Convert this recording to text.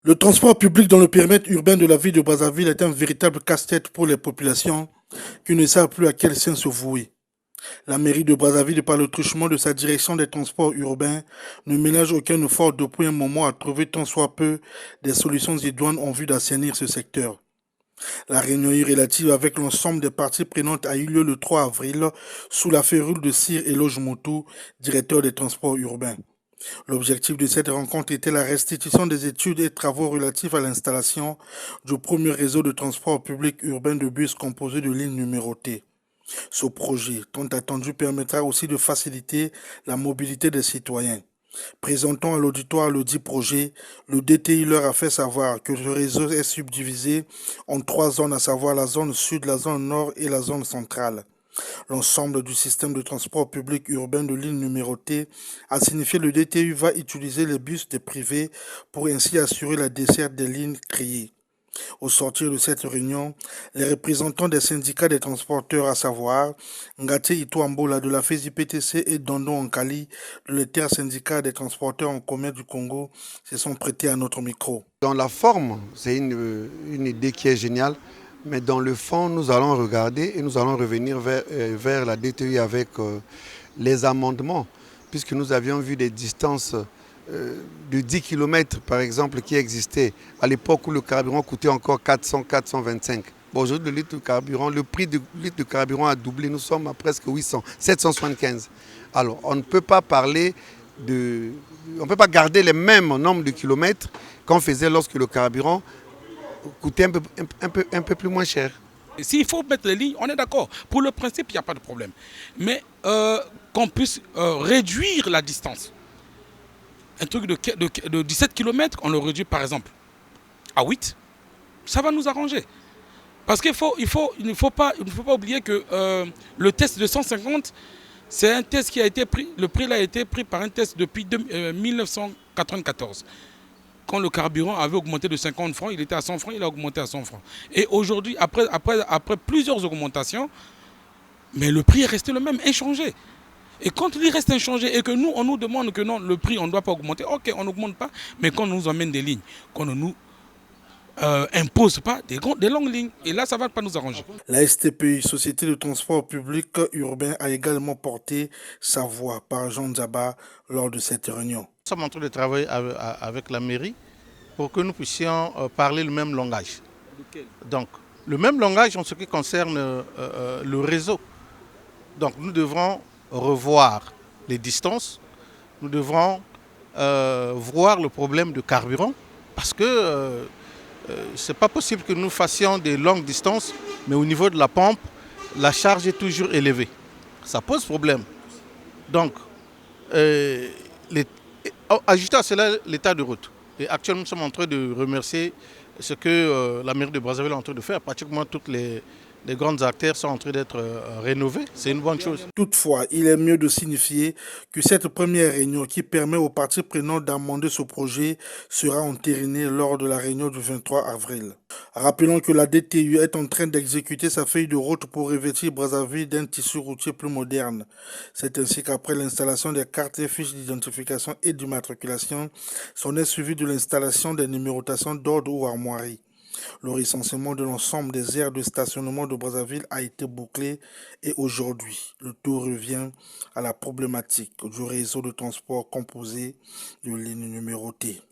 Le transport public dans le périmètre urbain de la ville de Brazzaville est un véritable casse-tête pour les populations qui ne savent plus à quel sein se vouer. La mairie de Brazzaville, par le truchement de sa direction des transports urbains, ne ménage aucun effort depuis un moment à trouver tant soit peu des solutions idoines en vue d'assainir ce secteur. La réunion relative avec l'ensemble des parties prenantes a eu lieu le 3 avril sous la férule de Sir Eloge Motou, directeur des transports urbains. L'objectif de cette rencontre était la restitution des études et travaux relatifs à l'installation du premier réseau de transport public urbain de bus composé de lignes numérotées. Ce projet, tant attendu, permettra aussi de faciliter la mobilité des citoyens. Présentant à l'auditoire le dit projet, le DTI leur a fait savoir que le réseau est subdivisé en trois zones, à savoir la zone sud, la zone nord et la zone centrale. L'ensemble du système de transport public urbain de lignes numérotées a signifié que le DTU va utiliser les bus des privés pour ainsi assurer la desserte des lignes créées. Au sortir de cette réunion, les représentants des syndicats des transporteurs, à savoir Ngate Ituambola de la FESI-PTC et Dondon Ankali de l'inter-syndicat des transporteurs en commun du Congo, se sont prêtés à notre micro. Dans la forme, c'est une idée qui est géniale, mais dans le fond, nous allons regarder et nous allons revenir vers la DTI avec les amendements, puisque nous avions vu des distances de 10 km par exemple qui existaient à l'époque où le carburant coûtait encore 400-425. Bon, aujourd'hui, le prix du litre de carburant a doublé, nous sommes à presque 800, 775. Alors, on ne peut pas parler on ne peut pas garder les mêmes nombres de kilomètres qu'on faisait lorsque le carburant coûtait un peu plus moins cher. S'il faut mettre les lignes, on est d'accord. Pour le principe, il n'y a pas de problème. Mais qu'on puisse réduire la distance. Un truc de 17 km, on le réduit par exemple à 8. Ça va nous arranger. Parce qu'il ne faut pas oublier que le test de 150, c'est un test qui a été pris, le prix a été pris par un test depuis 1994. Quand le carburant avait augmenté de 50 francs, il était à 100 francs, il a augmenté à 100 francs. Et aujourd'hui, après plusieurs augmentations, mais le prix est resté le même, inchangé. Et quand il reste inchangé et que nous, on nous demande que non, le prix, on ne doit pas augmenter, ok, on n'augmente pas, mais quand on nous emmène des lignes, qu'on ne nous impose pas des longues lignes, et là, ça ne va pas nous arranger. La STPI, Société de transport public urbain, a également porté sa voix par Jean Dzaba lors de cette réunion. Nous sommes en train de travailler avec la mairie pour que nous puissions parler le même langage. Donc, le même langage en ce qui concerne le réseau. Donc, nous devrons revoir les distances, nous devrons voir le problème de carburant, parce que ce n'est pas possible que nous fassions des longues distances, mais au niveau de la pompe, la charge est toujours élevée. Ça pose problème. Donc, ajouter à cela l'état de route. Et actuellement, nous sommes en train de remercier ce que la mairie de Brazzaville est en train de faire. Pratiquement toutes les grandes artères sont en train d'être rénovées. C'est une bonne chose. Toutefois, il est mieux de signifier que cette première réunion qui permet aux parties prenantes d'amender ce projet sera entérinée lors de la réunion du 23 avril. Rappelons que la DTU est en train d'exécuter sa feuille de route pour revêtir Brazzaville d'un tissu routier plus moderne. C'est ainsi qu'après l'installation des cartes et fiches d'identification et d'immatriculation, s'en est suivi de l'installation des numérotations d'ordre ou armoiries. Le recensement de l'ensemble des aires de stationnement de Brazzaville a été bouclé et aujourd'hui, le tout revient à la problématique du réseau de transport composé de lignes numérotées.